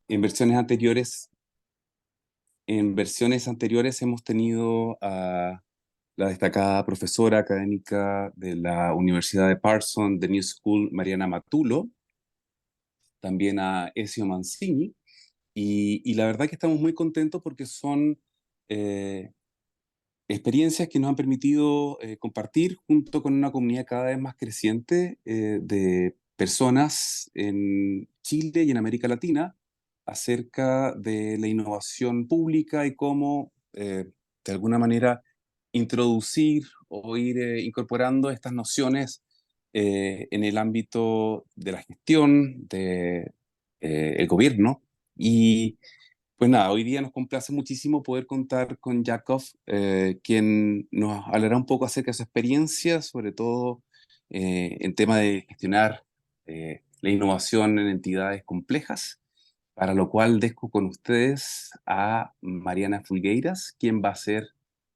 En versiones anteriores hemos tenido a la destacada profesora académica de la Universidad de Parsons, de New School, Mariana Matulo, también a Ezio Mancini, y la verdad que estamos muy contentos porque son eh, experiencias que nos han permitido compartir junto con una comunidad cada vez más creciente de personas en Chile y en América Latina acerca de la innovación pública y cómo, de alguna manera, introducir o ir incorporando estas nociones en el ámbito de la gestión, de el gobierno. Y pues nada, hoy día nos complace muchísimo poder contar con Jakov, quien nos hablará un poco acerca de su experiencia, sobre todo en tema de gestionar la innovación en entidades complejas, para lo cual dejo con ustedes a Mariana Fulgueiras, quien va a hacer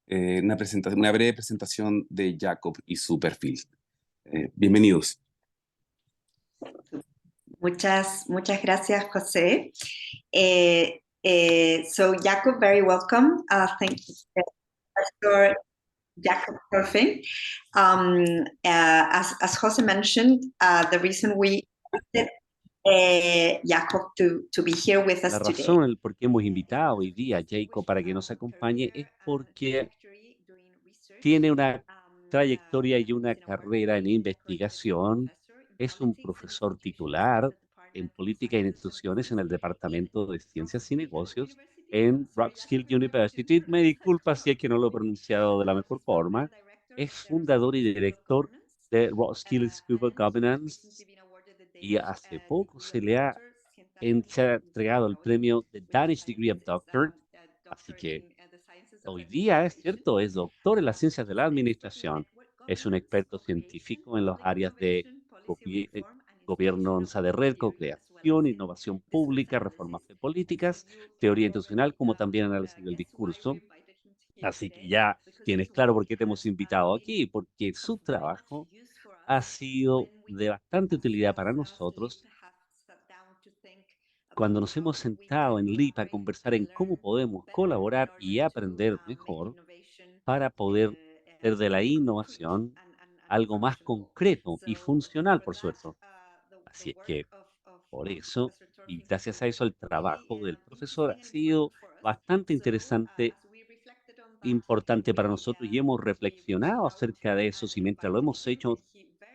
una breve presentación de Jakov y su perfil. Bienvenidos. Muchas gracias, José. So, Jacob, very welcome. Thank you, Professor Jacob Torfing. As Jose mentioned, the reason we invited Jacob to be here with us La today. razón, el por qué hemos invitado hoy día a Jacob para que nos acompañe es porque tiene una trayectoria y una carrera en investigación. Es un profesor titular en política e instituciones en el Departamento de Ciencias y Negocios en Roskill University. Me disculpa si es que no lo he pronunciado de la mejor forma. Es fundador y director de Roskill School of Governance y hace poco se ha entregado el premio de Danish Degree of Doctor. Así que hoy día, es cierto, es doctor en las ciencias de la administración. Es un experto científico en las áreas de gobernanza de red, co-creación, innovación pública, reformas de políticas, teoría institucional, como también análisis del discurso. Así que ya tienes claro por qué te hemos invitado aquí, porque su trabajo ha sido de bastante utilidad para nosotros cuando nos hemos sentado en LIPA a conversar en cómo podemos colaborar y aprender mejor para poder hacer de la innovación algo más concreto y funcional, por suerte. Así es que, por eso, y gracias a eso, el trabajo del profesor ha sido bastante interesante, importante para nosotros y hemos reflexionado acerca de eso. Y mientras lo hemos hecho,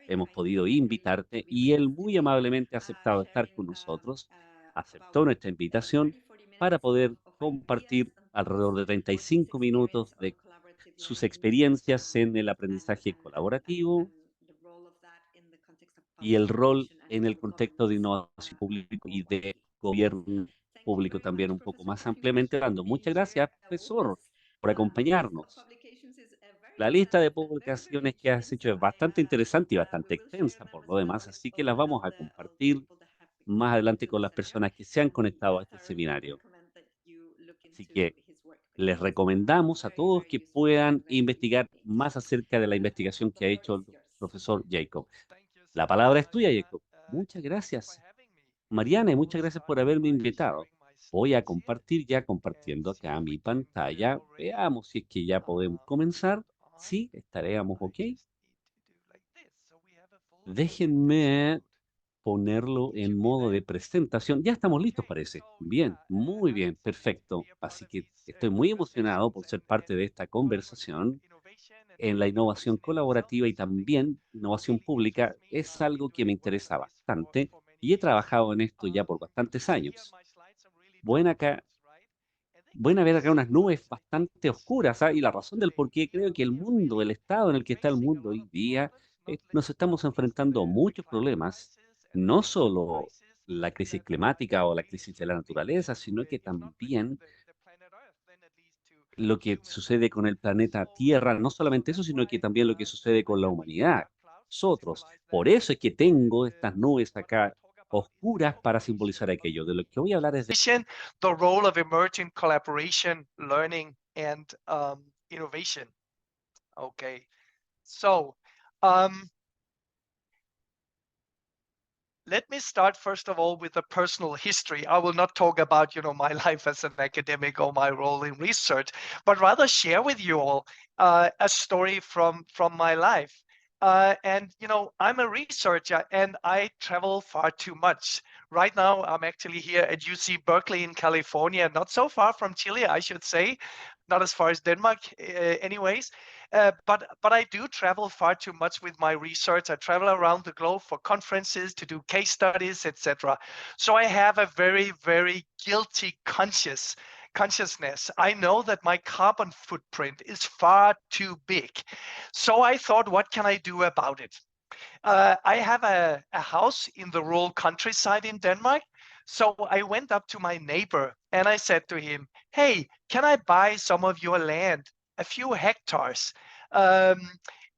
hemos podido invitarte y él muy amablemente ha aceptado estar con nosotros, aceptó nuestra invitación para poder compartir alrededor de 35 minutos de sus experiencias en el aprendizaje colaborativo y el rol en el contexto de innovación pública y de gobierno público también un poco más ampliamente hablando. Muchas gracias, profesor, por acompañarnos. La lista de publicaciones que has hecho es bastante interesante y bastante extensa por lo demás, así que las vamos a compartir más adelante con las personas que se han conectado a este seminario. Así que les recomendamos a todos que puedan investigar más acerca de la investigación que ha hecho el profesor Jacob. La palabra es tuya, Jacob. Muchas gracias. Mariana, y muchas gracias por haberme invitado. Voy a compartir ya compartiendo acá mi pantalla. Veamos si es que ya podemos comenzar. Sí, estaremos ok. Déjenme ponerlo en modo de presentación. Ya estamos listos, parece. Bien, muy bien, perfecto. Así que estoy muy emocionado por ser parte de esta conversación en la innovación colaborativa y también innovación pública. Es algo que me interesa bastante y he trabajado en esto ya por bastantes años. Bueno, acá Van a ver acá unas nubes bastante oscuras, ¿ah? Y la razón del por qué creo que el mundo, el estado en el que está el mundo hoy día, nos estamos enfrentando a muchos problemas, no solo la crisis climática o la crisis de la naturaleza, sino que también lo que sucede con el planeta Tierra, no solamente eso, sino que también lo que sucede con la humanidad, nosotros. Por eso es que tengo estas nubes acá oscuras para simbolizar aquello. De lo que voy a hablar es de the role of emerging collaboration, learning, and innovation. Okay, so let me start first of all with a personal history. I will not talk about, my life as an academic or my role in research, but rather share with you all a story from my life. And I'm a researcher and I travel far too much. Right now, I'm actually here at UC Berkeley in California, not so far from Chile, I should say, not as far as Denmark, anyways. But I do travel far too much with my research. I travel around the globe for conferences to do case studies, etc. So I have a very, very guilty consciousness. I know that my carbon footprint is far too big. So I thought, what can I do about it? I have a house in the rural countryside in Denmark. So I went up to my neighbor and I said to him, hey, can I buy some of your land, a few hectares? Um,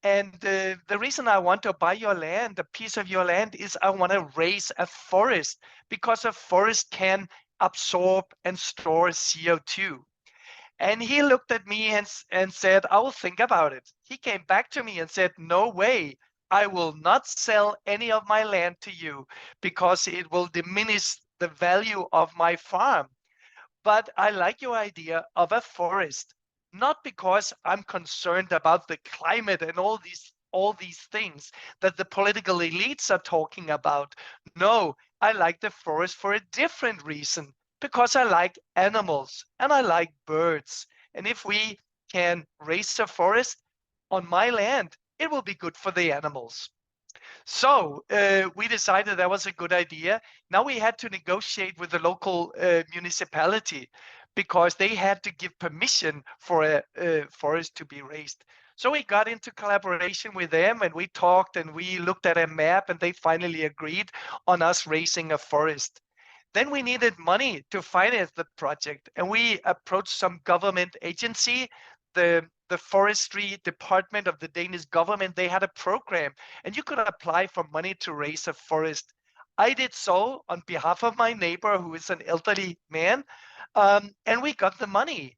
and the reason I want to buy your land, a piece of your land, is I want to raise a forest because a forest can absorb and store CO2. And he looked at me and said, I will think about it. He came back to me and said, no way, I will not sell any of my land to you because it will diminish the value of my farm. But I like your idea of a forest, not because I'm concerned about the climate and all these things that the political elites are talking about. No, I like the forest for a different reason, because I like animals and I like birds. And if we can raise a forest on my land, it will be good for the animals. So we decided that was a good idea. Now we had to negotiate with the local municipality because they had to give permission for a forest to be raised. So we got into collaboration with them and we talked and we looked at a map and they finally agreed on us raising a forest. Then we needed money to finance the project and we approached some government agency, the forestry department of the Danish government. They had a program and you could apply for money to raise a forest. I did so on behalf of my neighbor, who is an elderly man, and we got the money.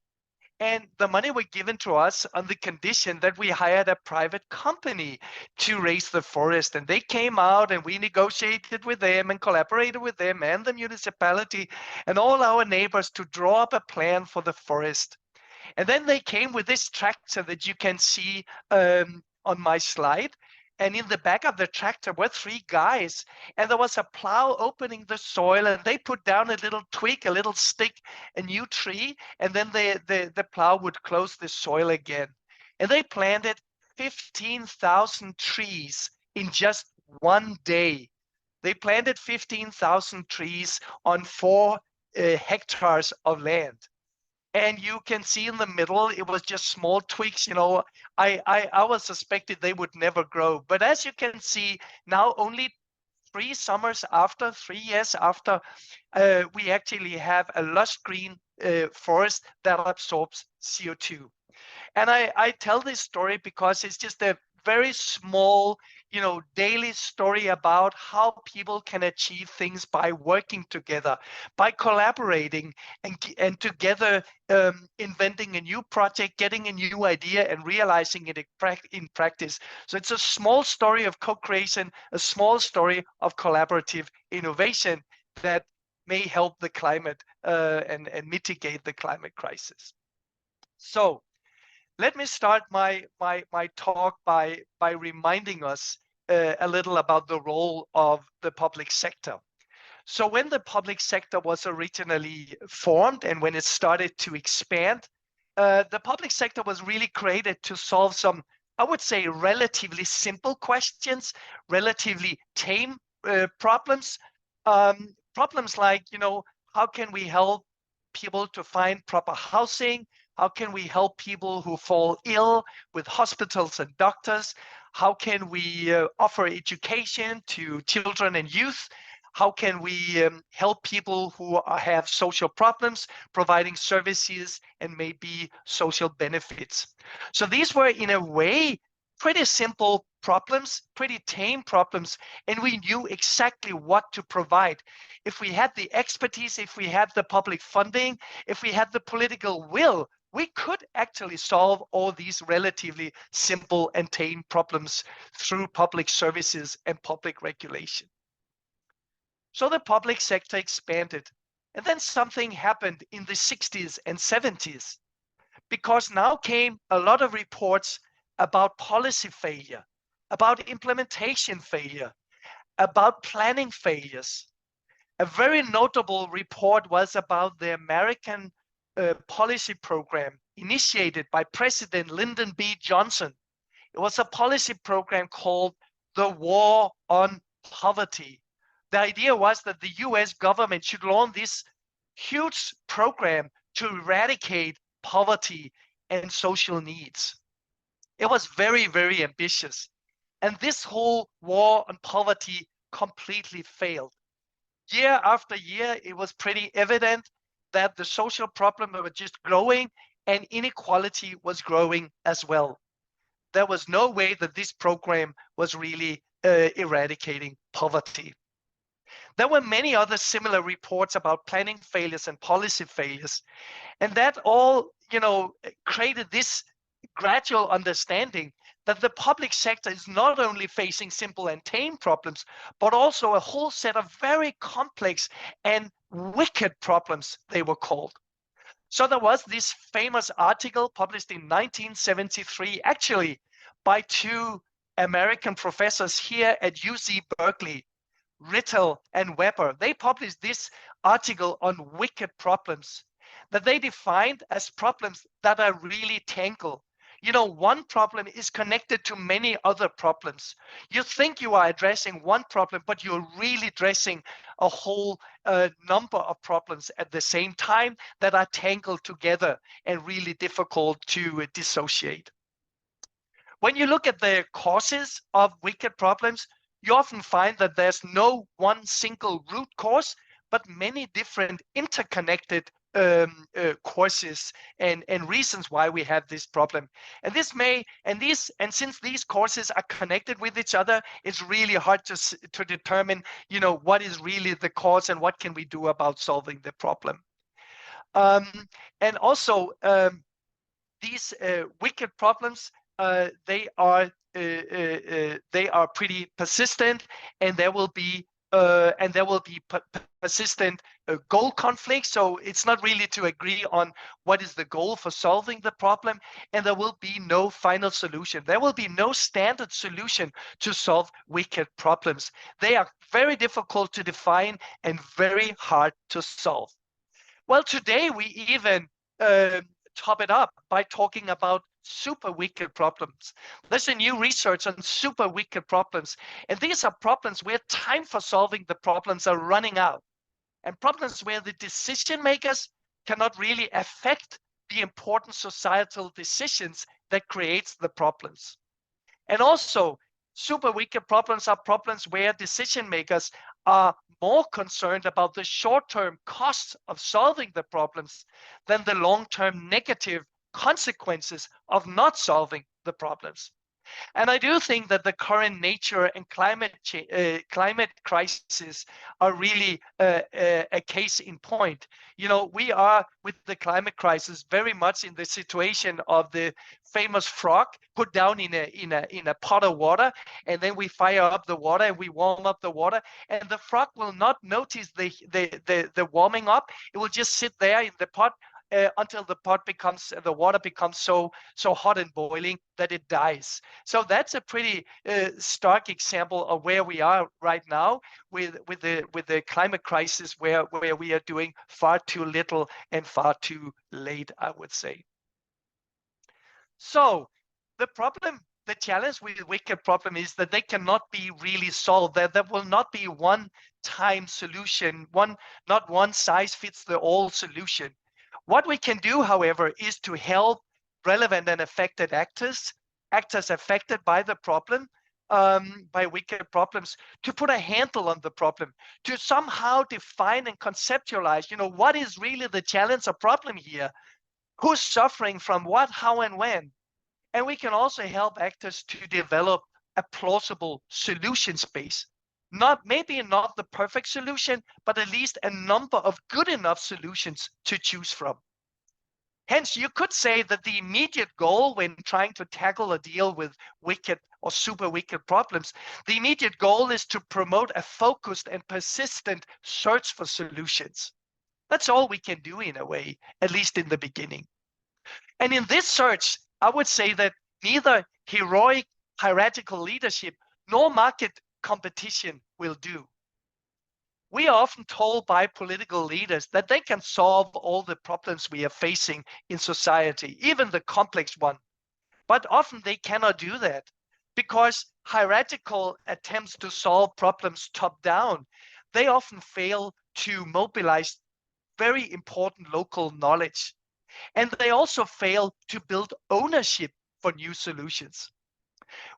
And the money was given to us on the condition that we hired a private company to raise the forest. And they came out and we negotiated with them and collaborated with them and the municipality and all our neighbors to draw up a plan for the forest. And then they came with this tractor that you can see on my slide. And in the back of the tractor were three guys. And there was a plow opening the soil. And they put down a little twig, a little stick, a new tree. And then the plow would close the soil again. And they planted 15,000 trees in just one day. They planted 15,000 trees on 4 hectares of land. And you can see in the middle, it was just small tweaks. I was suspected they would never grow. But as you can see now, only 3 years after, we actually have a lush green forest that absorbs CO2. And I tell this story because it's just a very small, daily story about how people can achieve things by working together, by collaborating, and together inventing a new project, getting a new idea, and realizing it in practice. So it's a small story of co-creation, a small story of collaborative innovation that may help the climate and mitigate the climate crisis. So let me start my talk by reminding us a little about the role of the public sector. So when the public sector was originally formed and when it started to expand, the public sector was really created to solve some, I would say, relatively simple questions, relatively tame problems. Problems like, how can we help people to find proper housing? How can we help people who fall ill with hospitals and doctors? How can we offer education to children and youth? How can we help people who have social problems, providing services and maybe social benefits? So these were, in a way, pretty simple problems, pretty tame problems, and we knew exactly what to provide. If we had the expertise, if we had the public funding, if we had the political will, we could actually solve all these relatively simple and tame problems through public services and public regulation. So the public sector expanded. And then something happened in the 60s and 70s, because now came a lot of reports about policy failure, about implementation failure, about planning failures. A very notable report was about the American policy program initiated by President Lyndon B. Johnson. It was a policy program called the War on Poverty. The idea was that the US government should launch this huge program to eradicate poverty and social needs. It was very, very ambitious. And this whole war on poverty completely failed. Year after year, it was pretty evident that the social problem was just growing and inequality was growing as well. There was no way that this program was really eradicating poverty. There were many other similar reports about planning failures and policy failures, and that all, created this gradual understanding that the public sector is not only facing simple and tame problems, but also a whole set of very complex and wicked problems, they were called. So there was this famous article published in 1973, actually by two American professors here at UC Berkeley, Rittel and Weber. They published this article on wicked problems that they defined as problems that are really tangled. One problem is connected to many other problems. You think you are addressing one problem, but you're really addressing a whole number of problems at the same time that are tangled together and really difficult to dissociate. When you look at the causes of wicked problems, you often find that there's no one single root cause, but many different interconnected causes and reasons why we have this problem. And since these causes are connected with each other, it's really hard to determine, what is really the cause and what can we do about solving the problem. And also, these wicked problems, they are pretty persistent, and there will be persistent goal conflicts. So it's not really to agree on what is the goal for solving the problem, and there will be no final solution. There will be no standard solution to solve wicked problems. They are very difficult to define and very hard to solve. Well, today we even top it up by talking about super wicked problems. There's a new research on super wicked problems, and these are problems where time for solving the problems are running out, and problems where the decision makers cannot really affect the important societal decisions that creates the problems. And also, super wicked problems are problems where decision makers are more concerned about the short-term costs of solving the problems than the long-term negative consequences of not solving the problems. And I do think that the current nature and climate crisis are really a case in point. We are with the climate crisis very much in the situation of the famous frog put down in a pot of water, and then we fire up the water and we warm up the water, and the frog will not notice the warming up. It will just sit there in the pot until the water becomes so hot and boiling that it dies. So that's a pretty stark example of where we are right now with the climate crisis, where we are doing far too little and far too late, I would say. So the challenge with the wicked problem is that they cannot be really solved. There will not be one-time solution, not one size fits the all solution. What we can do, however, is to help relevant and affected actors affected by the problem, by wicked problems, to put a handle on the problem, to somehow define and conceptualize, what is really the challenge or problem here? Who's suffering from what, how, and when? And we can also help actors to develop a plausible solution space. Maybe not the perfect solution, but at least a number of good enough solutions to choose from. Hence, you could say that the immediate goal when trying to tackle or deal with wicked or super wicked problems. The immediate goal is to promote a focused and persistent search for solutions. That's all we can do in a way, at least in the beginning. And in this search, I would say that neither heroic hierarchical leadership nor market competition will do. We are often told by political leaders that they can solve all the problems we are facing in society, even the complex one. But often they cannot do that because hierarchical attempts to solve problems top down, they often fail to mobilize very important local knowledge. And they also fail to build ownership for new solutions.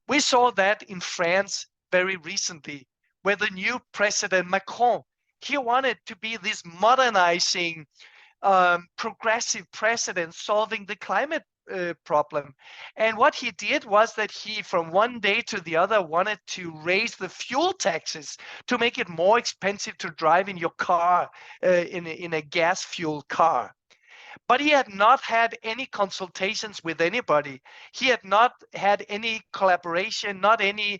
We saw that in France very recently, where the new President Macron, he wanted to be this modernizing, progressive president solving the climate problem. And what he did was that he, from one day to the other, wanted to raise the fuel taxes to make it more expensive to drive in your car, in a gas fuel car. But he had not had any consultations with anybody. He had not had any collaboration, not any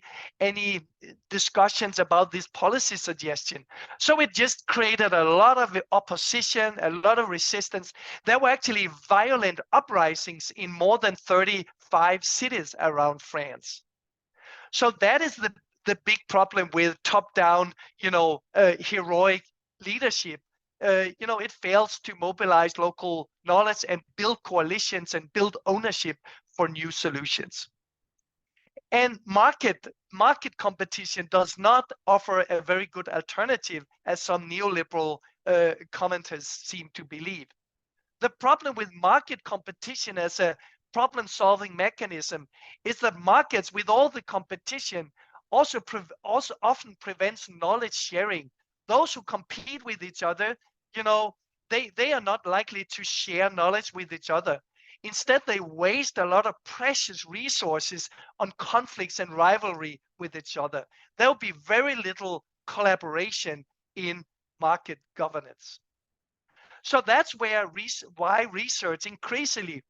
discussions about this policy suggestion. So it just created a lot of opposition, a lot of resistance. There were actually violent uprisings in more than 35 cities around France. So that is the big problem with top-down, heroic leadership. It fails to mobilize local knowledge and build coalitions and build ownership for new solutions. And market competition does not offer a very good alternative, as some neoliberal commenters seem to believe. The problem with market competition as a problem-solving mechanism is that markets, with all the competition, also often prevents knowledge sharing. Those who compete with each other, they are not likely to share knowledge with each other. Instead, they waste a lot of precious resources on conflicts and rivalry with each other. There will be very little collaboration in market governance. So that's why research increasingly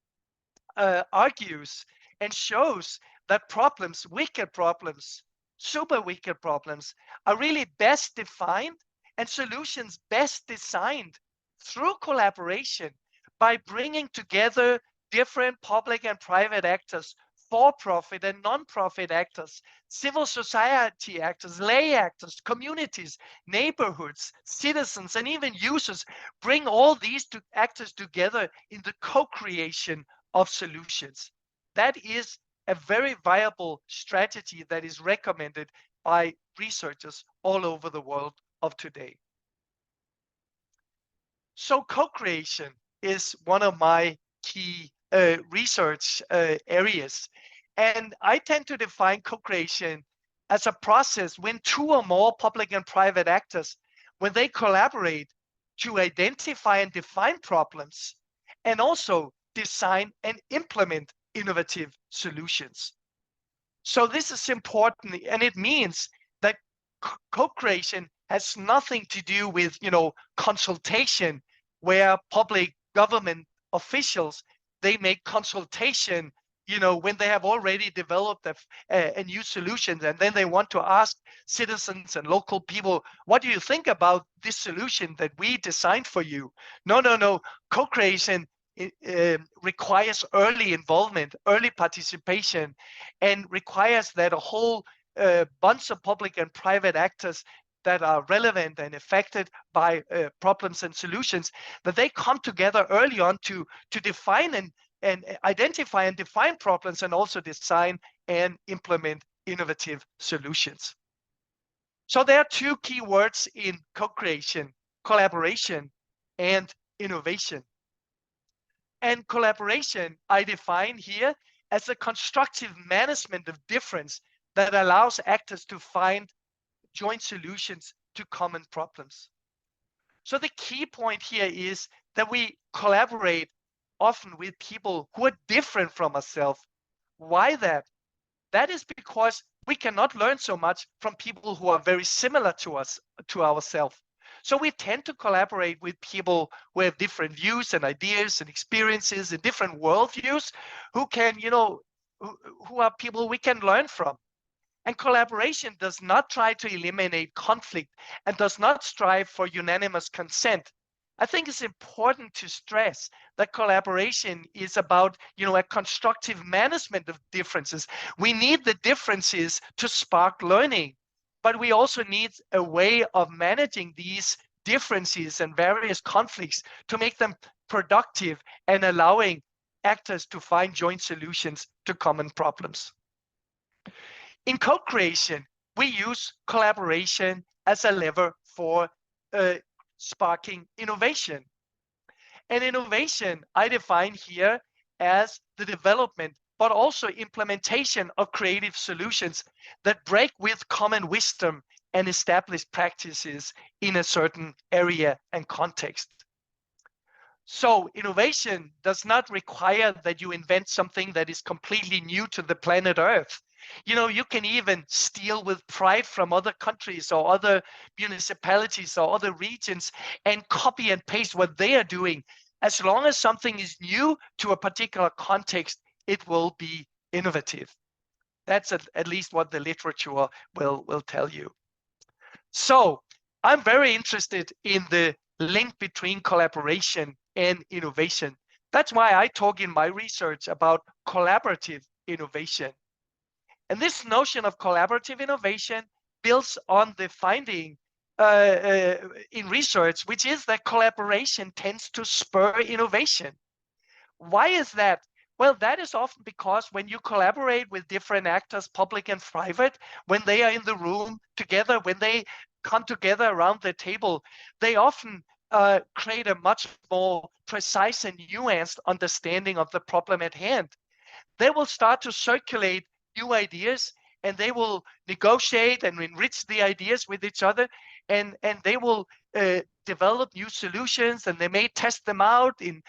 argues and shows that problems, wicked problems, super wicked problems, are really best defined and solutions best designed through collaboration by bringing together different public and private actors, for-profit and non-profit actors, civil society actors, lay actors, communities, neighborhoods, citizens, and even users. Bring all these actors together in the co-creation of solutions. That is a very viable strategy that is recommended by researchers all over the world of today. So co-creation is one of my key research areas. And I tend to define co-creation as a process when two or more public and private actors, when they collaborate to identify and define problems, and also design and implement innovative solutions. So this is important, and it means that co-creation has nothing to do with, consultation, where public government officials, they make consultation, when they have already developed a new solution, and then they want to ask citizens and local people, what do you think about this solution that we designed for you? No. Co-creation requires early involvement, early participation, and requires that a whole bunch of public and private actors that are relevant and affected by problems and solutions, that they come together early on to define and identify and define problems, and also design and implement innovative solutions. So there are two key words in co-creation: collaboration and innovation. And collaboration, I define here as a constructive management of difference that allows actors to find joint solutions to common problems. So the key point here is that we collaborate often with people who are different from ourselves. Why that? That is because we cannot learn so much from people who are very similar to us, to ourselves. So we tend to collaborate with people who have different views and ideas and experiences and different worldviews, who can, who are people we can learn from. And collaboration does not try to eliminate conflict and does not strive for unanimous consent. I think it's important to stress that collaboration is about, a constructive management of differences. We need the differences to spark learning, but we also need a way of managing these differences and various conflicts to make them productive and allowing actors to find joint solutions to common problems. In co-creation, we use collaboration as a lever for sparking innovation. And innovation, I define here as the development, but also implementation of creative solutions that break with common wisdom and established practices in a certain area and context. So innovation does not require that you invent something that is completely new to the planet Earth. You can even steal with pride from other countries or other municipalities or other regions and copy and paste what they are doing. As long as something is new to a particular context, it will be innovative. That's at least what the literature will tell you. So I'm very interested in the link between collaboration and innovation. That's why I talk in my research about collaborative innovation. And this notion of collaborative innovation builds on the finding in research, which is that collaboration tends to spur innovation. Why is that? Well, that is often because when you collaborate with different actors, public and private, when they are in the room together, when they come together around the table, they often create a much more precise and nuanced understanding of the problem at hand. They will start to circulate new ideas, and they will negotiate and enrich the ideas with each other, and they will develop new solutions, and they may test them out in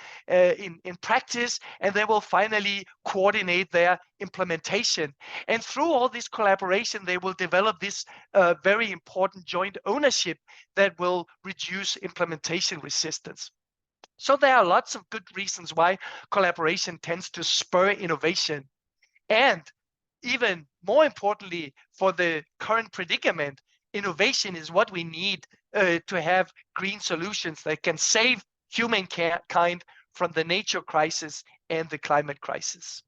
practice, and they will finally coordinate their implementation. And through all this collaboration, they will develop this very important joint ownership that will reduce implementation resistance. So there are lots of good reasons why collaboration tends to spur innovation. And even more importantly, for the current predicament, innovation is what we need to have green solutions that can save humankind from the nature crisis and the climate crisis.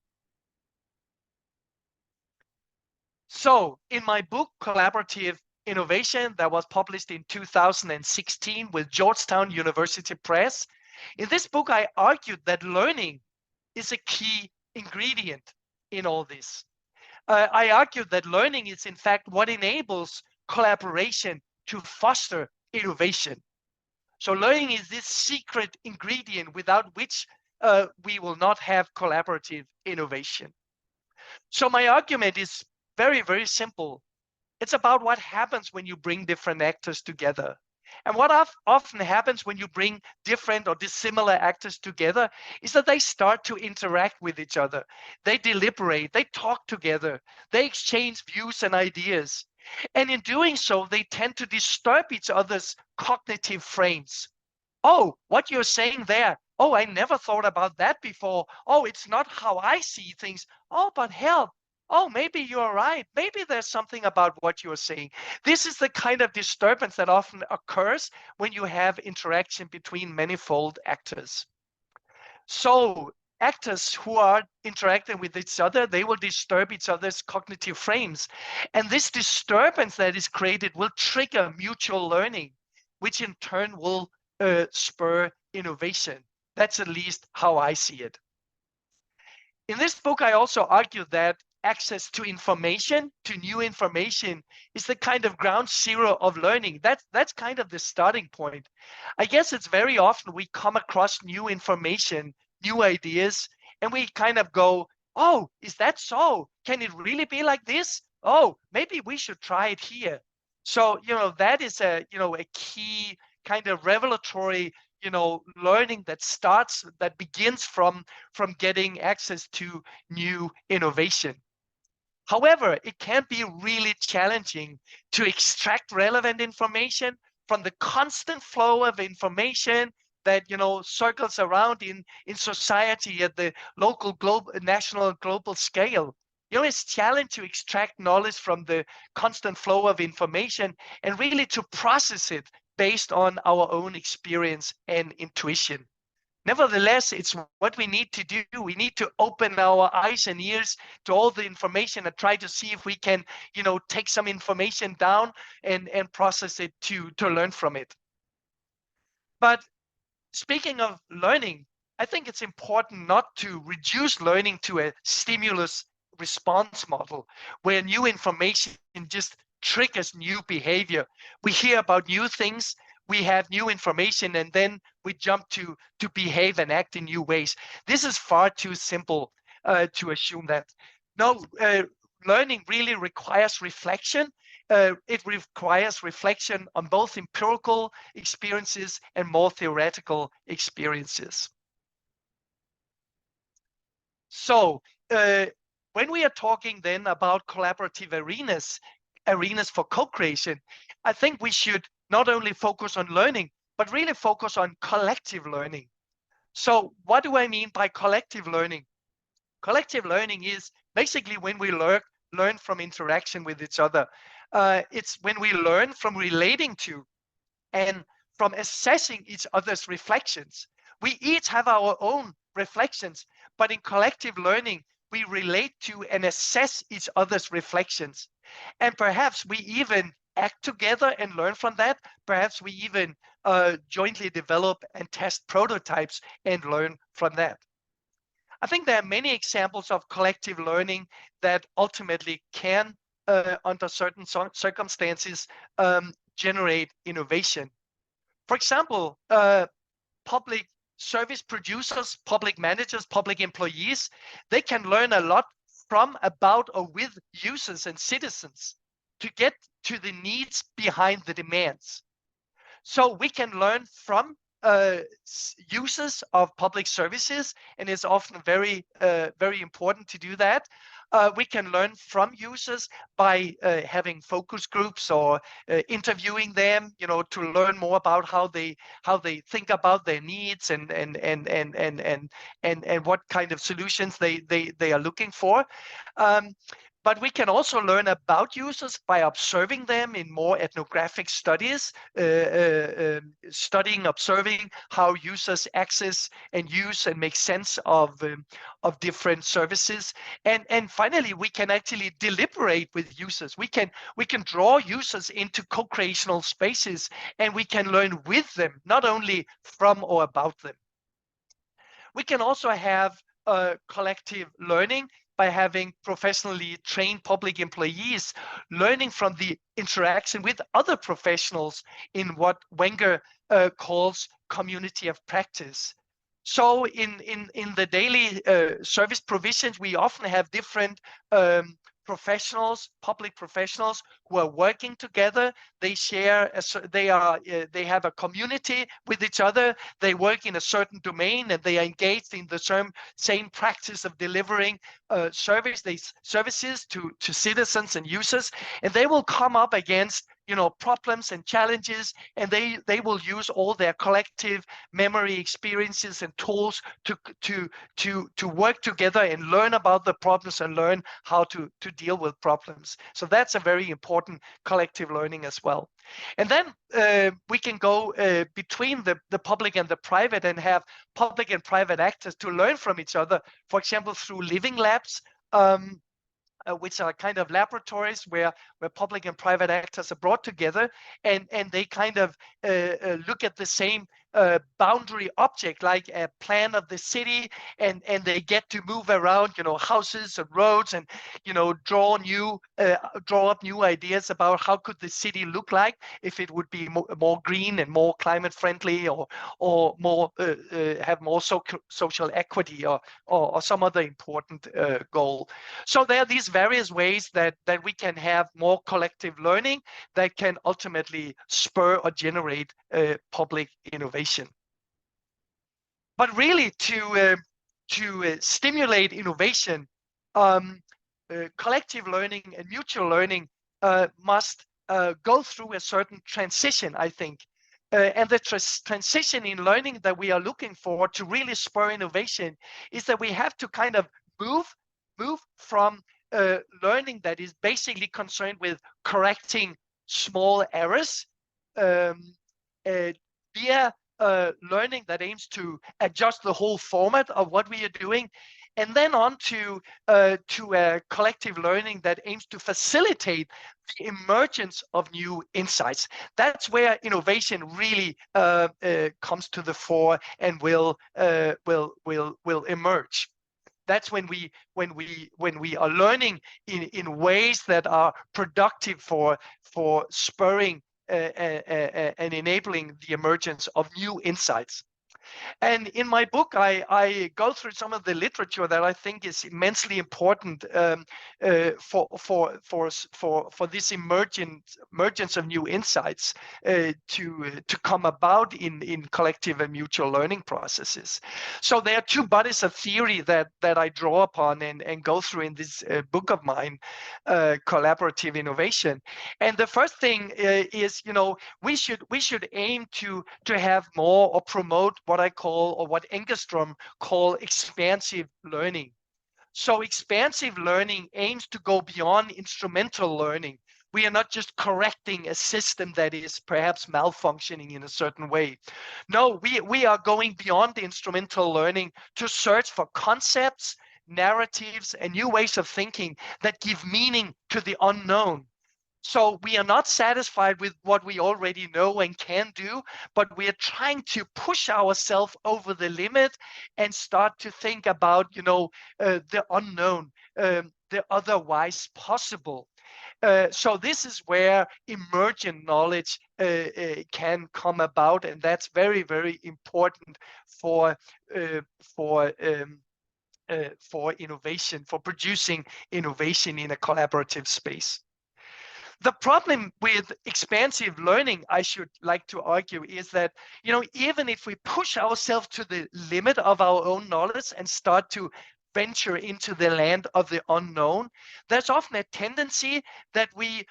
So in my book, Collaborative Innovation, that was published in 2016 with Georgetown University Press, in this book, I argued that learning is a key ingredient in all this. I argued that learning is in fact what enables collaboration to foster innovation. So learning is this secret ingredient without which we will not have collaborative innovation. So my argument is very, very simple. It's about what happens when you bring different actors together. And what often happens when you bring different or dissimilar actors together is that they start to interact with each other. They deliberate, they talk together, they exchange views and ideas. And in doing so, they tend to disturb each other's cognitive frames. Oh, what you're saying there. Oh, I never thought about that before. Oh, it's not how I see things. Oh, but help. Oh, maybe you're right. Maybe there's something about what you're saying. This is the kind of disturbance that often occurs when you have interaction between manifold actors. So actors who are interacting with each other, they will disturb each other's cognitive frames. And this disturbance that is created will trigger mutual learning, which in turn will spur innovation. That's at least how I see it. In this book, I also argue that access to information, to new information, is the kind of ground zero of learning. That's kind of the starting point. I guess it's very often we come across new information, new ideas, and we kind of go, oh, is that so? Can it really be like this? Oh, maybe we should try it here. So, that is a key kind of revelatory learning that begins from getting access to new innovation. However, it can be really challenging to extract relevant information from the constant flow of information that circles around in society at the local, global, national, global scale. It's challenging to extract knowledge from the constant flow of information and really to process it based on our own experience and intuition. Nevertheless, it's what we need to do. We need to open our eyes and ears to all the information and try to see if we can, take some information down and process it to learn from it. But speaking of learning, I think it's important not to reduce learning to a stimulus response model where new information just triggers new behavior. We hear about new things, we have new information, and then we jump to behave and act in new ways. This is far too simple to assume that. No, learning really requires reflection. It requires reflection on both empirical experiences and more theoretical experiences. So when we are talking then about collaborative arenas for co-creation, I think we should not only focus on learning, but really focus on collective learning. So what do I mean by collective learning? Collective learning is basically when we learn from interaction with each other. It's when we learn from relating to and from assessing each other's reflections. We each have our own reflections, but in collective learning, we relate to and assess each other's reflections. And perhaps we even act together and learn from that. Perhaps we even jointly develop and test prototypes and learn from that. I think there are many examples of collective learning that ultimately can, under certain circumstances, generate innovation. For example, public service producers, public managers, public employees, they can learn a lot from, about, or with users and citizens to get to the needs behind the demands. So we can learn from users of public services, and it's often very important to do that. We can learn from users by having focus groups or interviewing them, to learn more about how they think about their needs and what kind of solutions they are looking for. But we can also learn about users by observing them in more ethnographic studies, observing how users access and use and make sense of different services. And finally, we can actually deliberate with users. We can draw users into co-creational spaces, and we can learn with them, not only from or about them. We can also have collective learning by having professionally trained public employees learning from the interaction with other professionals in what Wenger calls community of practice. So in the daily service provisions, we often have different professionals, public professionals who are working together. They share, they have a community with each other. They work in a certain domain, and they are engaged in the same practice of delivering services to citizens and users. And they will come up against problems and challenges, and they will use all their collective memory, experiences, and tools to work together and learn about the problems and learn how to deal with problems. So that's a very important collective learning as well. And then we can go between the public and the private and have public and private actors to learn from each other, for example, through living labs, which are kind of laboratories where public and private actors are brought together, and they kind of look at the same boundary object, like a plan of the city, and they get to move around, houses and roads, and draw up new ideas about how could the city look like if it would be more green and more climate friendly, or more have more social equity, or some other important goal. So there are these various ways that we can have more collective learning that can ultimately spur or generate public innovation. But really, to stimulate innovation, collective learning and mutual learning must go through a certain transition, I think. And the transition in learning that we are looking for to really spur innovation is that we have to kind of move from learning that is basically concerned with correcting small errors, via learning that aims to adjust the whole format of what we are doing, and then on to collective learning that aims to facilitate the emergence of new insights. That's where innovation really comes to the fore and will emerge. That's when we are learning in ways that are productive for spurring and enabling the emergence of new insights. And in my book, I go through some of the literature that I think is immensely important for this emergence of new insights to come about in collective and mutual learning processes. So there are two bodies of theory that I draw upon and go through in this book of mine, collaborative innovation. And the first thing is, we should aim to have more or promote what I call, or what Engström call, expansive learning. So expansive learning aims to go beyond instrumental learning. We are not just correcting a system that is perhaps malfunctioning in a certain way. No, we are going beyond the instrumental learning to search for concepts, narratives, and new ways of thinking that give meaning to the unknown. So we are not satisfied with what we already know and can do, but we are trying to push ourselves over the limit and start to think about, the unknown, the otherwise possible. So this is where emergent knowledge can come about, and that's very, very important for innovation, for producing innovation in a collaborative space. The problem with expansive learning, I should like to argue, is that, even if we push ourselves to the limit of our own knowledge and start to venture into the land of the unknown, there's often a tendency that we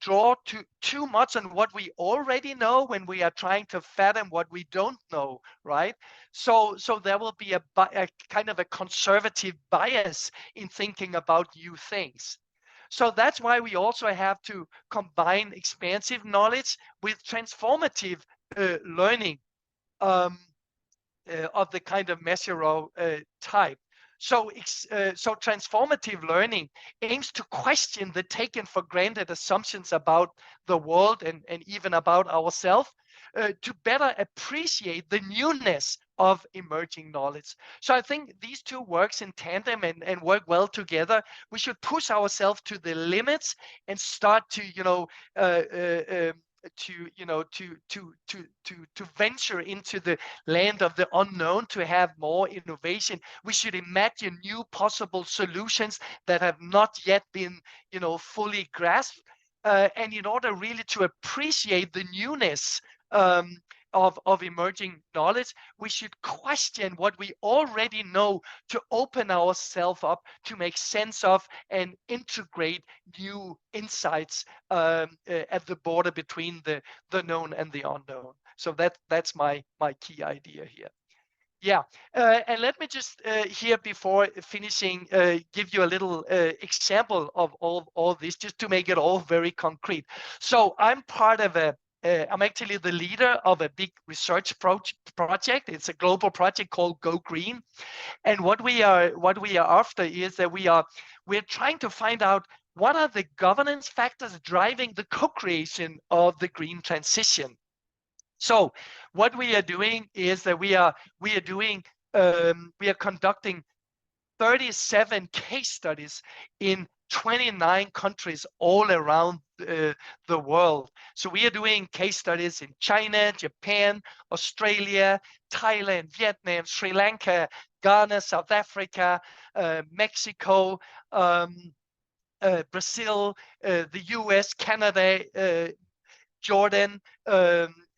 draw too much on what we already know when we are trying to fathom what we don't know, right? So there will be a kind of a conservative bias in thinking about new things. So that's why we also have to combine expansive knowledge with transformative learning of the kind of Mesereau type. So transformative learning aims to question the taken for granted assumptions about the world and even about ourselves, to better appreciate the newness of emerging knowledge. So I think these two works in tandem and work well together. We should push ourselves to the limits and start to venture into the land of the unknown, to have more innovation. We should imagine new possible solutions that have not yet been fully grasped, and in order really to appreciate the newness of emerging knowledge, we should question what we already know to open ourselves up to make sense of and integrate new insights at the border between the known and the unknown. So that's my key idea here. Yeah, and let me just here before finishing give you a little example of all this, just to make it all very concrete. So I'm part of I'm actually the leader of a big research project. It's a global project called Go Green, and what we are after is that we're trying to find out what are the governance factors driving the co-creation of the green transition. So what we are doing is that we are conducting 37 case studies in 29 countries all around the world. So we are doing case studies in China, Japan, Australia, Thailand, Vietnam, Sri Lanka, Ghana, South Africa, Mexico, Brazil, the US, Canada, Jordan,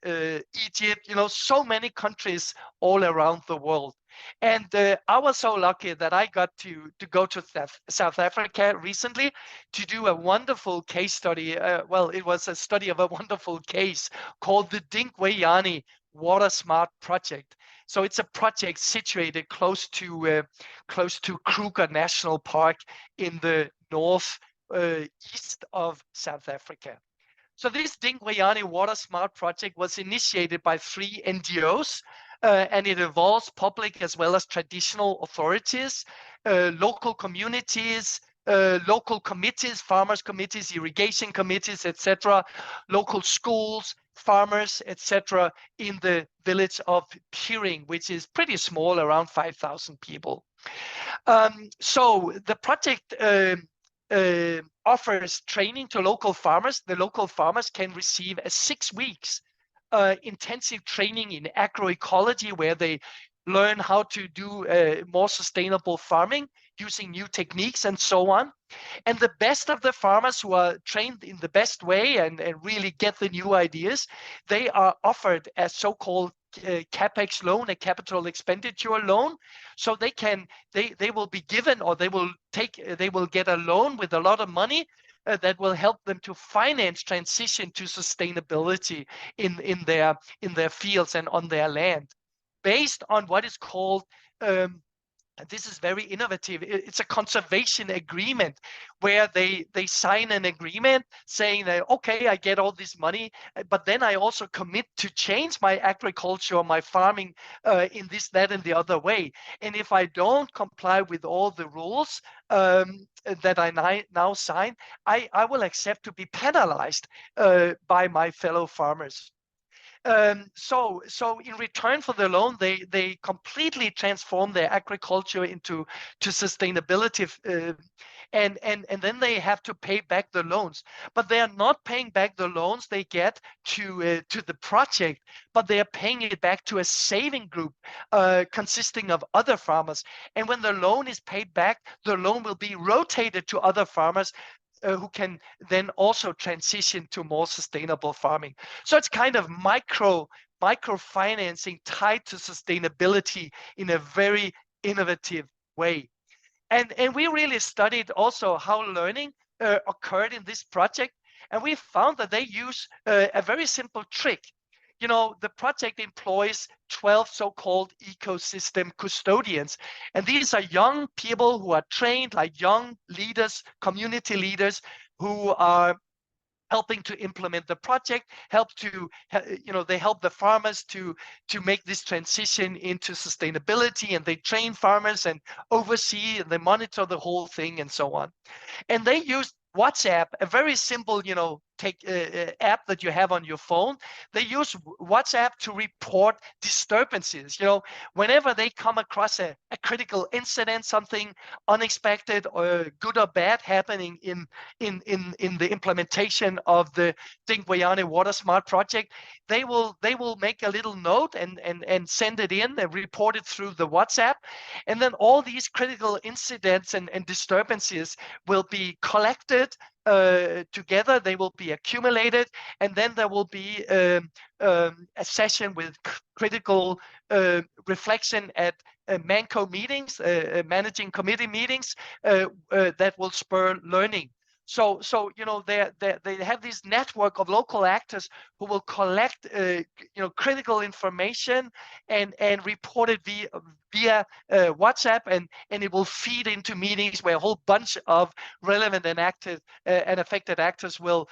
Egypt, so many countries all around the world. And I was so lucky that I got to go to South Africa recently to do a wonderful case study. Well, it was a study of a wonderful case called the Dinkweyani Water Smart Project. So it's a project situated close to Kruger National Park in the north east of South Africa. So this Dingweyane Water Smart project was initiated by 3 NGOs, and it involves public as well as traditional authorities, local communities, local committees, farmers committees, irrigation committees, etc., local schools, farmers, etc., in the village of Piering, which is pretty small, around 5,000 people. So the project offers training to local farmers. The local farmers can receive a 6 weeks intensive training in agroecology, where they learn how to do more sustainable farming using new techniques and so on. And the best of the farmers who are trained in the best way and really get the new ideas, they are offered a so-called capex loan, a capital expenditure loan. So they will be given, or they will get a loan with a lot of money that will help them to finance transition to sustainability in their fields and on their land, based on what is called this is very innovative. It's a conservation agreement, where they sign an agreement saying that, okay, I get all this money, but then I also commit to change my agriculture or my farming in this, that, and the other way. And if I don't comply with all the rules that I now sign, I will accept to be penalized by my fellow farmers. So in return for the loan, they completely transform their agriculture into sustainability, and then they have to pay back the loans. But they are not paying back the loans they get to the project, but they are paying it back to a saving group consisting of other farmers. And when the loan is paid back, the loan will be rotated to other farmers who can then also transition to more sustainable farming. So it's kind of microfinancing tied to sustainability in a very innovative way. And we really studied also how learning occurred in this project. And we found that they use a very simple trick. You know, the project employs 12 so-called ecosystem custodians. And these are young people who are trained, like young leaders, community leaders, who are helping to implement the project, they help the farmers to make this transition into sustainability, and they train farmers and oversee, and they monitor the whole thing and so on. And they use WhatsApp, a very simple, app that you have on your phone. They use WhatsApp to report disturbances. Whenever they come across a critical incident, something unexpected or good or bad happening in the implementation of the Dingweyane Water Smart project, they will make a little note and send it in and report it through the WhatsApp. And then all these critical incidents and disturbances will be collected together. They will be accumulated, and then there will be a session with critical reflection at MANCO meetings, managing committee meetings, that will spur learning. So they have this network of local actors who will collect critical information and report it via WhatsApp, and it will feed into meetings where a whole bunch of relevant and active and affected actors will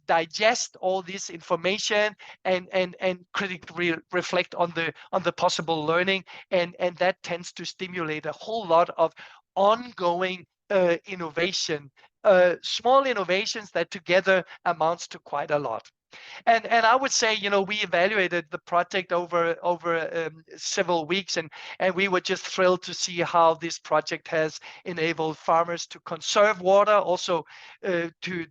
digest all this information and critically reflect on the possible learning, and that tends to stimulate a whole lot of ongoing innovation, small innovations that together amounts to quite a lot. And I would say, we evaluated the project over several weeks, and we were just thrilled to see how this project has enabled farmers to conserve water, also to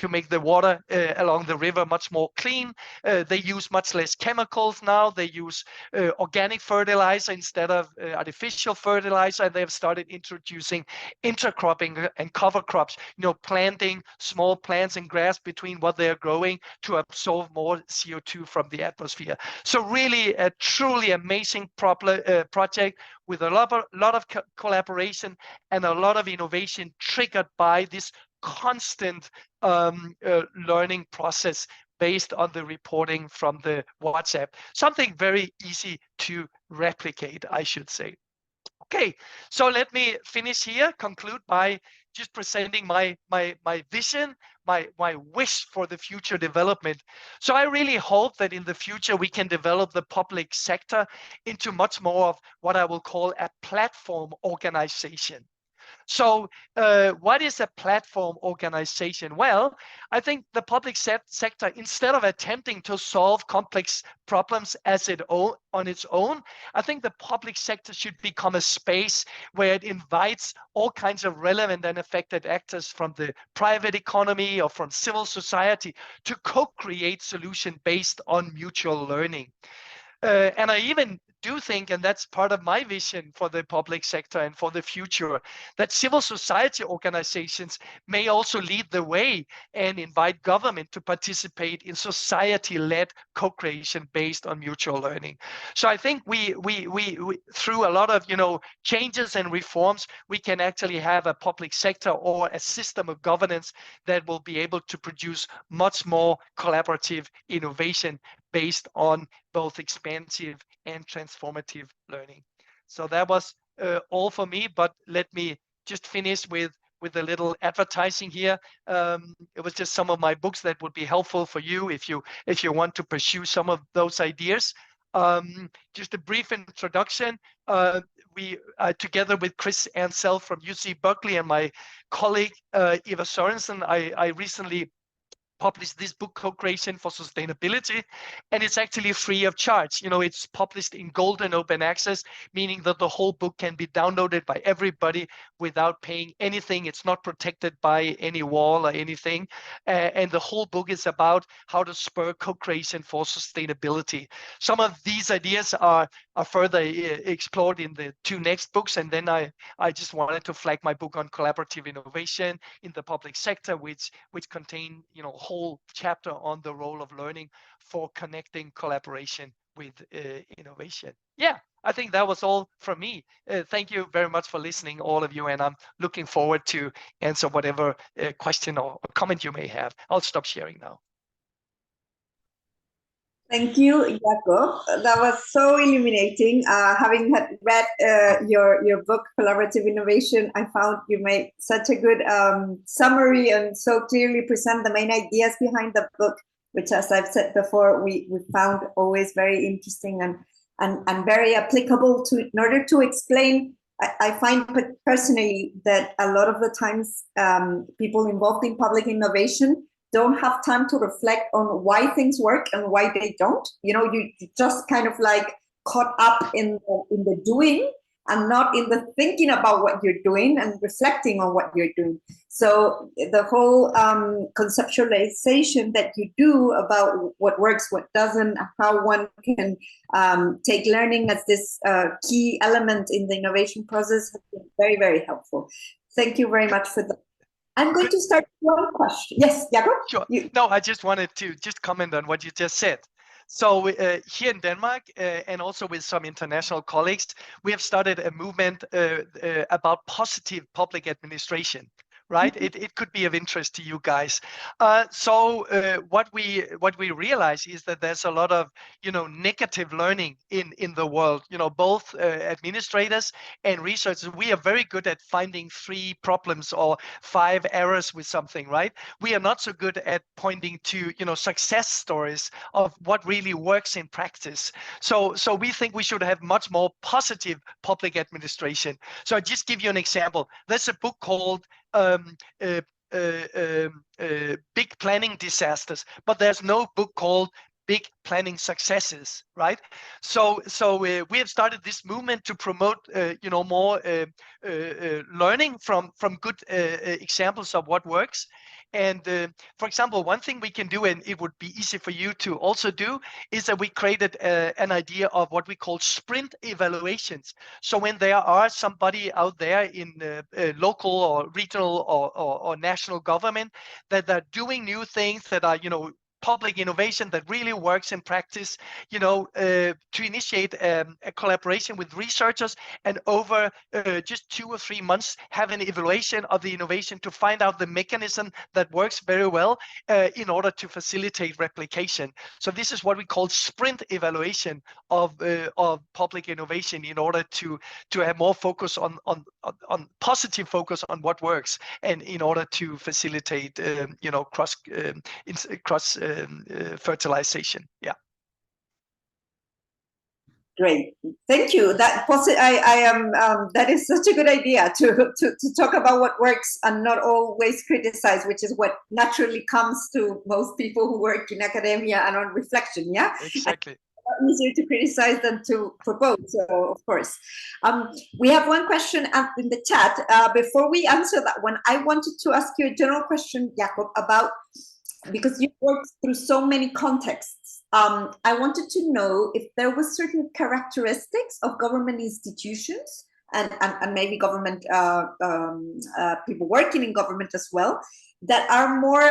make the water along the river much more clean. They use much less chemicals now. They use organic fertilizer instead of artificial fertilizer, and they have started introducing intercropping and cover crops, planting small plants and grass between what they are growing to absorb more CO2 from the atmosphere. So really a truly amazing project with a lot of collaboration and a lot of innovation triggered by this constant learning process based on the reporting from the WhatsApp. Something very easy to replicate, I should say. Okay, so let me finish here, conclude by just presenting my vision, my wish for the future development. So I really hope that in the future we can develop the public sector into much more of what I will call a platform organization. So what is a platform organization? Well, I think the public sector, instead of attempting to solve complex problems on its own, I think the public sector should become a space where it invites all kinds of relevant and affected actors from the private economy or from civil society to co-create solutions based on mutual learning. And I even do think, and that's part of my vision for the public sector and for the future, that civil society organizations may also lead the way and invite government to participate in society-led co-creation based on mutual learning. So I think we through a lot of changes and reforms, we can actually have a public sector or a system of governance that will be able to produce much more collaborative innovation based on both expansive and transformative learning. So that was all for me, but let me just finish with a little advertising here. It was just some of my books that would be helpful for you if you want to pursue some of those ideas. Just a brief introduction. We together with Chris Ansell from UC Berkeley and my colleague Eva Sorensen, I recently published this book, Co-Creation for Sustainability, and it's actually free of charge. It's published in golden open access, meaning that the whole book can be downloaded by everybody without paying anything. It's not protected by any wall or anything. And the whole book is about how to spur co-creation for sustainability. Some of these ideas are further explored in the two next books. And then I just wanted to flag my book on collaborative innovation in the public sector, which contain whole chapter on the role of learning for connecting collaboration with innovation. Yeah, I think that was all from me. Thank you very much for listening, all of you, and I'm looking forward to answer whatever question or comment you may have. I'll stop sharing now. Thank you, Jakob. That was so illuminating. Having read your book, Collaborative Innovation, I found you made such a good summary and so clearly present the main ideas behind the book, which, as I've said before, we found always very interesting and very applicable in order to explain. I find personally that a lot of the times people involved in public innovation don't have time to reflect on why things work and why they don't. You just kind of like caught up in the doing and not in the thinking about what you're doing and reflecting on what you're doing. So the whole conceptualization that you do about what works, what doesn't, how one can take learning as this key element in the innovation process has been very, very helpful. Thank you very much for that. I'm going to start with one question. Yes, Jakob? Sure. No, I just wanted to comment on what you just said. So here in Denmark and also with some international colleagues, we have started a movement about positive public administration. Right, it could be of interest to you guys. So what we realize is that there's a lot of negative learning in the world. Both administrators and researchers, we are very good at finding 3 problems or 5 errors with something. Right, we are not so good at pointing to success stories of what really works in practice. So we think we should have much more positive public administration. So I just give you an example. There's a book called Big Planning Disasters, but there's no book called Big Planning Successes, right? So we have started this movement to promote more learning from good examples of what works. And for example, one thing we can do, and it would be easy for you to also do, is that we created an idea of what we call sprint evaluations. So when there are somebody out there in local or regional or national government that are doing new things that are public innovation that really works in practice, to initiate a collaboration with researchers, and over just 2 or 3 months have an evaluation of the innovation to find out the mechanism that works very well in order to facilitate replication. So this is what we call sprint evaluation of public innovation, in order to have more focus on positive focus on what works, and in order to facilitate cross fertilization. Yeah. Great, thank you. That that is such a good idea to talk about what works and not always criticize, which is what naturally comes to most people who work in academia and on reflection. Yeah, exactly. Easier to criticize than to propose, so of course. We have one question in the chat. Before we answer that one, I wanted to ask you a general question, Jakob, about, because you've worked through so many contexts. I wanted to know if there were certain characteristics of government institutions and maybe government people working in government as well, that are more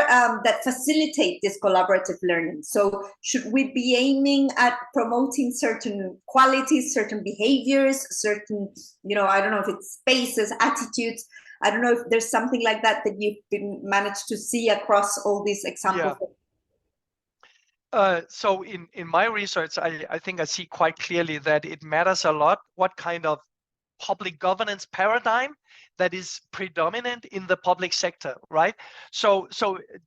that facilitate this collaborative learning. So should we be aiming at promoting certain qualities, certain behaviors, certain, I don't know if it's spaces, attitudes. I don't know if there's something like that you've managed to see across all these examples. Yeah. So in my research, I think I see quite clearly that it matters a lot what kind of public governance paradigm that is predominant in the public sector, right? So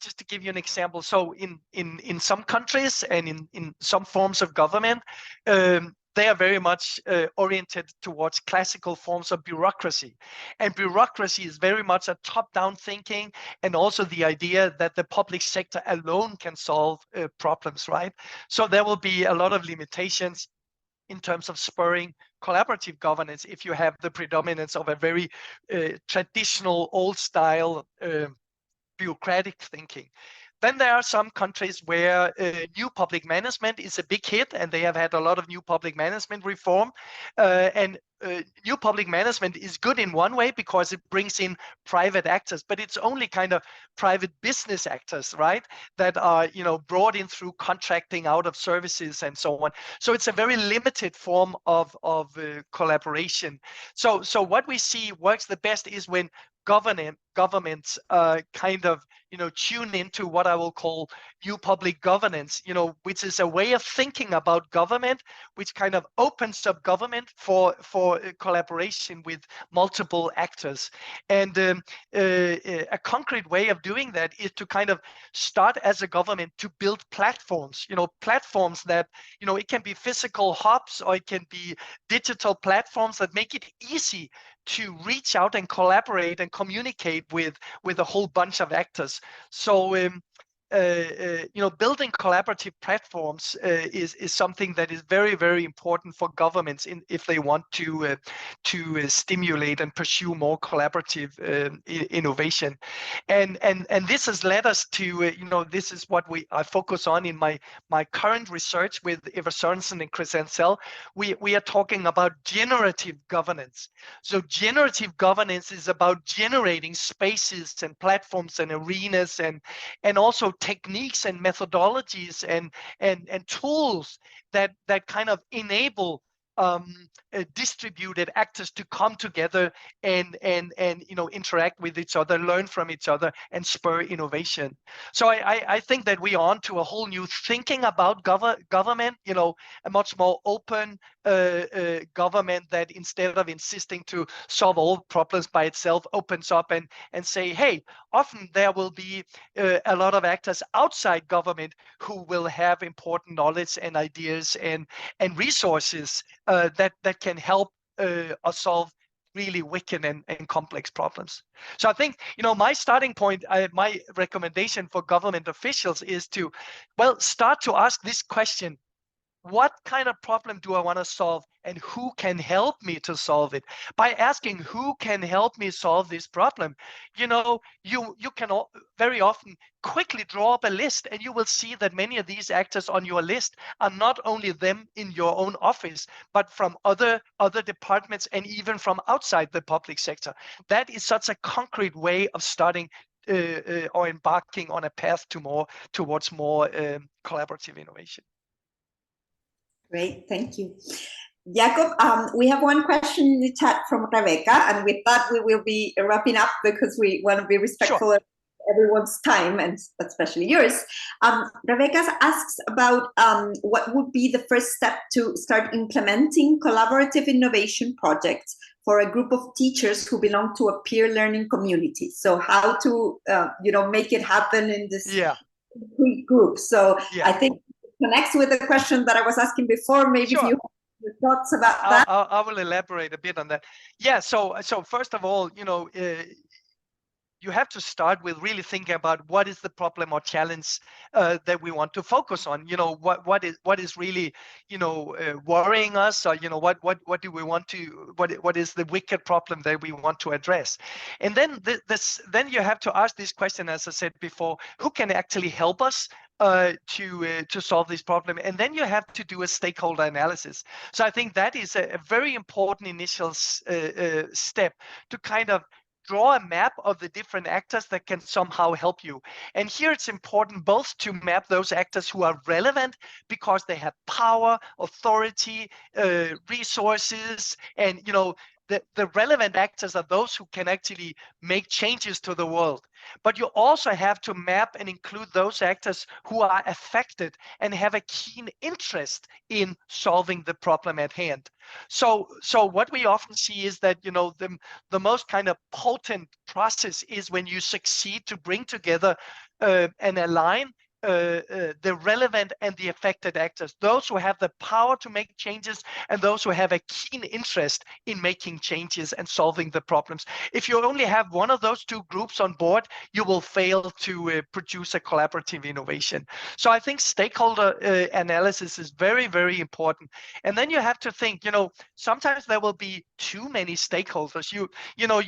just to give you an example, so in some countries and in some forms of government, they are very much oriented towards classical forms of bureaucracy. And bureaucracy is very much a top-down thinking, and also the idea that the public sector alone can solve problems, right? So there will be a lot of limitations in terms of spurring collaborative governance if you have the predominance of a very traditional, old-style bureaucratic thinking. Then there are some countries where new public management is a big hit, and they have had a lot of new public management reform. New public management is good in one way because it brings in private actors, but it's only kind of private business actors, right? That are, brought in through contracting out of services and so on. So it's a very limited form of collaboration. So what we see works the best is when governments kind of tune into what I will call new public governance, which is a way of thinking about government, which kind of opens up government for collaboration with multiple actors. And a concrete way of doing that is to kind of start as a government to build platforms, platforms that, it can be physical hubs, or it can be digital platforms that make it easy to reach out and collaborate and communicate with a whole bunch of actors. So building collaborative platforms is something that is very, very important for governments if they want to stimulate and pursue more collaborative innovation. And this has led us to this is what I focus on in my current research with Eva Sørensen and Chris Ansel. We are talking about generative governance. So generative governance is about generating spaces and platforms and arenas and also techniques and methodologies and tools that kind of enable distributed actors to come together and interact with each other, learn from each other, and spur innovation. So I think that we are on to a whole new thinking about government, a much more open government that, instead of insisting to solve all problems by itself, opens up and say, hey, often there will be a lot of actors outside government who will have important knowledge and ideas and resources that can help us solve really wicked and complex problems. So I think, my starting point, my recommendation for government officials is to, start to ask this question: what kind of problem do I want to solve, and who can help me to solve it? By asking who can help me solve this problem, you can very often quickly draw up a list, and you will see that many of these actors on your list are not only them in your own office, but from other departments and even from outside the public sector. That is such a concrete way of starting or embarking on a path towards more collaborative innovation. Great, thank you. Jakob, we have one question in the chat from Rebecca, and with that we will be wrapping up because we want to be respectful of everyone's time, and especially yours. Rebecca asks about what would be the first step to start implementing collaborative innovation projects for a group of teachers who belong to a peer learning community. So how to make it happen in this group. So I think it connects with the question that I was asking before. Maybe if you have your thoughts about that. I will elaborate a bit on that. Yeah, so first of all, you have to start with really thinking about what is the problem or challenge that we want to focus on. What is really worrying us, or what do we want to, what is the wicked problem that we want to address. And then then you have to ask this question, as I said before, who can actually help us to solve this problem. And then you have to do a stakeholder analysis. So I think that is a very important initial step to kind of draw a map of the different actors that can somehow help you. And here it's important both to map those actors who are relevant because they have power, authority, resources, and the relevant actors are those who can actually make changes to the world. But you also have to map and include those actors who are affected and have a keen interest in solving the problem at hand. So what we often see is that the most kind of potent process is when you succeed to bring together and align the relevant and the affected actors, those who have the power to make changes and those who have a keen interest in making changes and solving the problems. If you only have one of those two groups on board, you will fail to produce a collaborative innovation. So I think stakeholder analysis is very, very important. And then you have to think, sometimes there will be too many stakeholders. You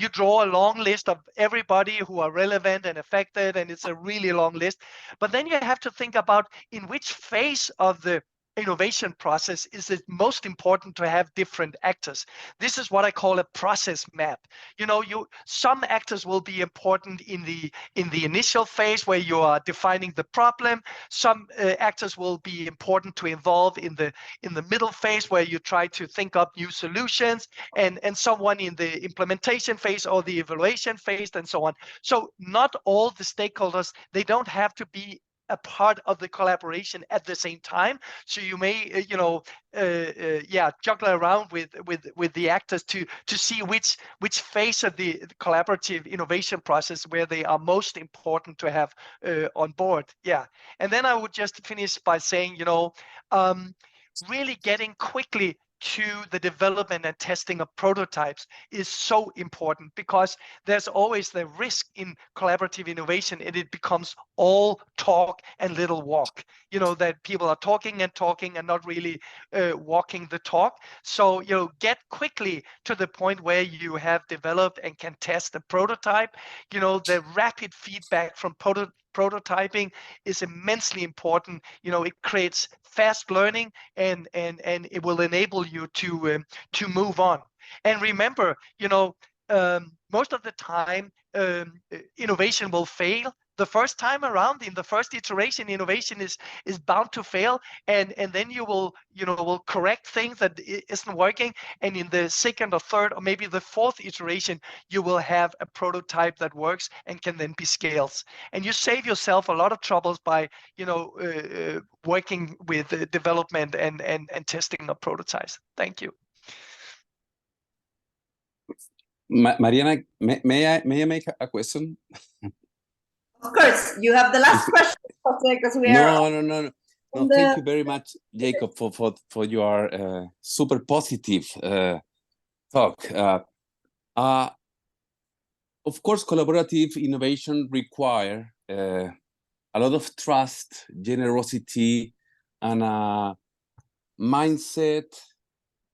draw a long list of everybody who are relevant and affected, and it's a really long list. But then you have to think about in which phase of the innovation process is it most important to have different actors. This is what I call a process map. Some actors will be important in the initial phase where you are defining the problem. Some actors will be important to involve in the middle phase where you try to think up new solutions, and someone in the implementation phase or the evaluation phase, and so on. So not all the stakeholders, they don't have to be a part of the collaboration at the same time. So you may, juggle around with the actors to see which phase of the collaborative innovation process where they are most important to have on board. Yeah, and then I would just finish by saying, really getting quickly to the development and testing of prototypes is so important, because there's always the risk in collaborative innovation, and it becomes all talk and little walk, that people are talking and not really walking the talk. So get quickly to the point where you have developed and can test the prototype. The rapid feedback from prototyping is immensely important. It creates fast learning, and it will enable you to move on. And remember, most of the time innovation will fail the first time around. In the first iteration, innovation is bound to fail, and then you will correct things that isn't working, and in the second or third or maybe the fourth iteration, you will have a prototype that works and can then be scaled. And you save yourself a lot of troubles by working with development and testing of prototypes. Thank you. Mariana, may I make a question? Of course, you have the last question, because we are. No. Thank you very much, Jakob, for your super positive talk. Of course, collaborative innovation require a lot of trust, generosity, and a mindset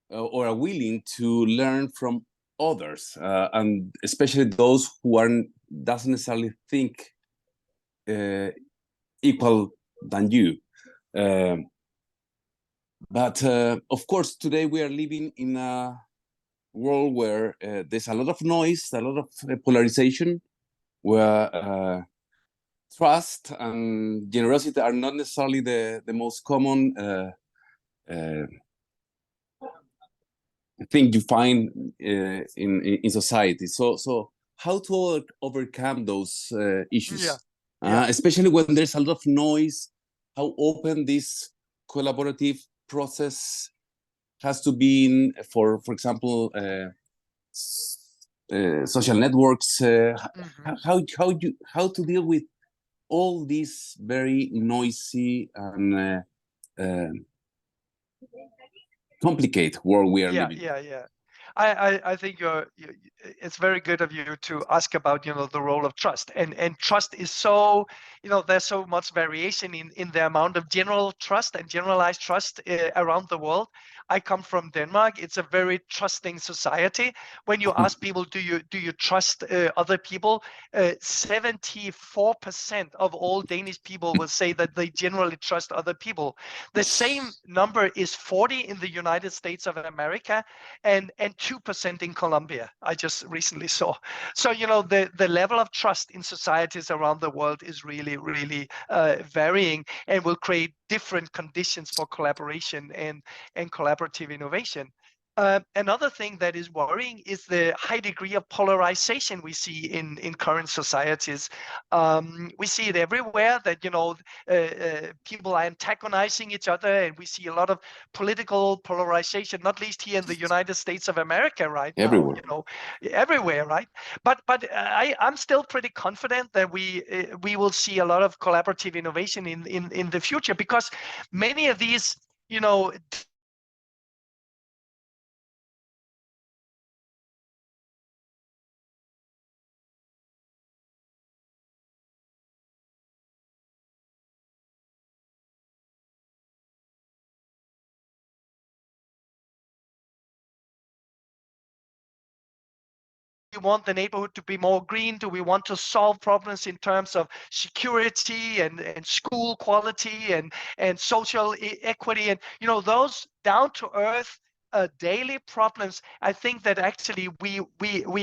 or a willing to learn from others, and especially those who doesn't necessarily think equal than you. But of course, today we are living in a world where there's a lot of noise, a lot of polarization, where trust and generosity are not necessarily the most common thing you find in society. So how to overcome those issues, especially when there's a lot of noise, how open this collaborative process has to be in, for example, social networks, how to deal with all this very noisy and complicated world we are living. I think it's very good of you to ask about the role of trust, and trust is so there's so much variation in the amount of general trust and generalized trust around the world. I come from Denmark. It's a very trusting society. When you ask people, do you trust other people, 74% of all Danish people will say that they generally trust other people. The same number is 40 in the United States of America, and 2% in Colombia, I just recently saw. So the level of trust in societies around the world is really varying, and will create different conditions for collaboration and collaborative innovation. Another thing that is worrying is the high degree of polarization we see in current societies. We see it everywhere that people are antagonizing each other, and we see a lot of political polarization, not least here in the United States of America right Everywhere. now. Everywhere, right? But I'm still pretty confident that we will see a lot of collaborative innovation in the future, because many of these we want the neighborhood to be more green? Do we want to solve problems in terms of security and school quality and social equity, and those down to earth daily problems? I think that actually we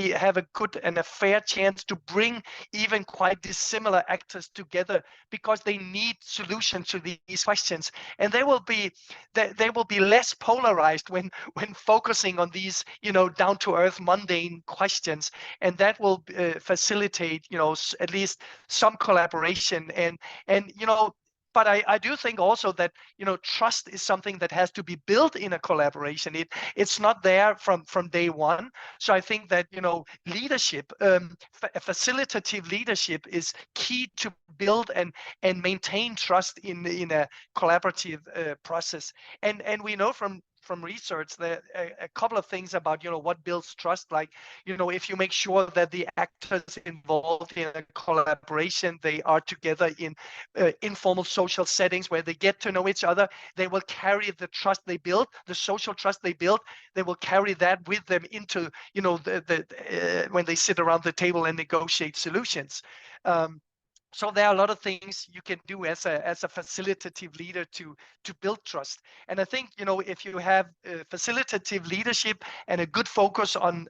have a good and a fair chance to bring even quite dissimilar actors together, because they need solutions to these questions, and they will be less polarized when focusing on these down to earth mundane questions, and that will facilitate at least some collaboration. And but I do think also that trust is something that has to be built in a collaboration. It's not there from day one. So I think that leadership, facilitative leadership, is key to build and maintain trust in a collaborative process. And we know from research that a couple of things about what builds trust, like if you make sure that the actors involved in a collaboration, they are together in informal social settings where they get to know each other, they will carry the trust they build, the social trust they build, they will carry that with them into when they sit around the table and negotiate solutions. So there are a lot of things you can do as a facilitative leader to build trust. And I think if you have facilitative leadership and a good focus on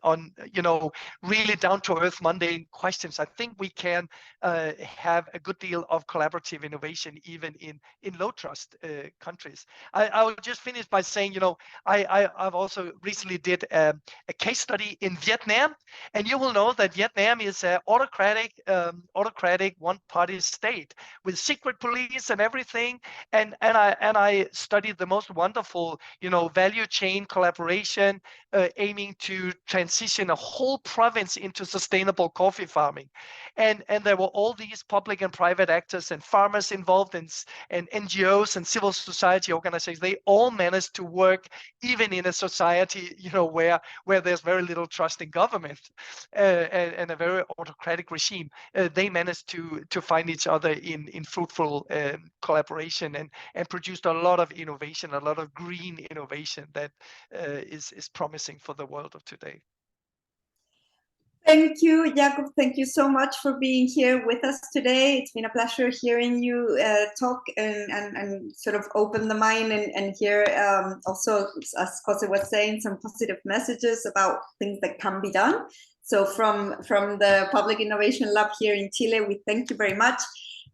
really down to earth mundane questions, I think we can have a good deal of collaborative innovation even in low trust countries. I will just finish by saying I've also recently did a case study in Vietnam, and you will know that Vietnam is an autocratic one-party state with secret police and everything. And I studied the most wonderful value chain collaboration, aiming to transition a whole province into sustainable coffee farming. And there were all these public and private actors and farmers involved, and NGOs and civil society organizations. They all managed to work even in a society where there's very little trust in government and a very autocratic regime. They managed to find each other in fruitful collaboration and produced a lot of innovation, a lot of green innovation that is promising for the world of today. Thank you, Jakob. Thank you so much for being here with us today. It's been a pleasure hearing you talk and sort of open the mind and hear also, as Jose was saying, some positive messages about things that can be done. So from the Public Innovation Lab here in Chile, we thank you very much.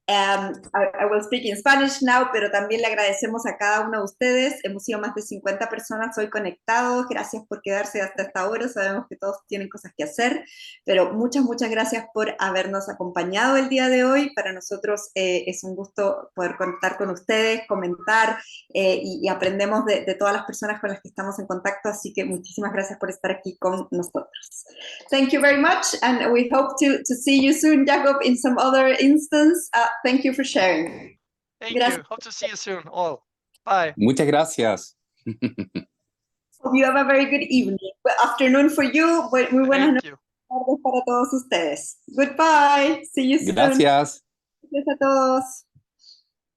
I will speak in Spanish now, pero también le agradecemos a cada uno de ustedes. Hemos sido más de 50 personas hoy conectados. Gracias por quedarse hasta esta hora. Sabemos que todos tienen cosas que hacer, pero muchas gracias por habernos acompañado el día de hoy. Para nosotros es un gusto poder contar con ustedes, comentar y aprendemos de todas las personas con las que estamos en contacto. Así que muchísimas gracias por estar aquí con nosotros. Thank you very much, and we hope to see you soon, Jakob, in some other instance. Thank you for sharing. Thank you. Hope to see you soon, all. Bye. Muchas gracias. Hope you have a very good evening. Good afternoon for you. Muy buenas tardes para todos ustedes. Goodbye. See you soon. Gracias. Gracias a todos.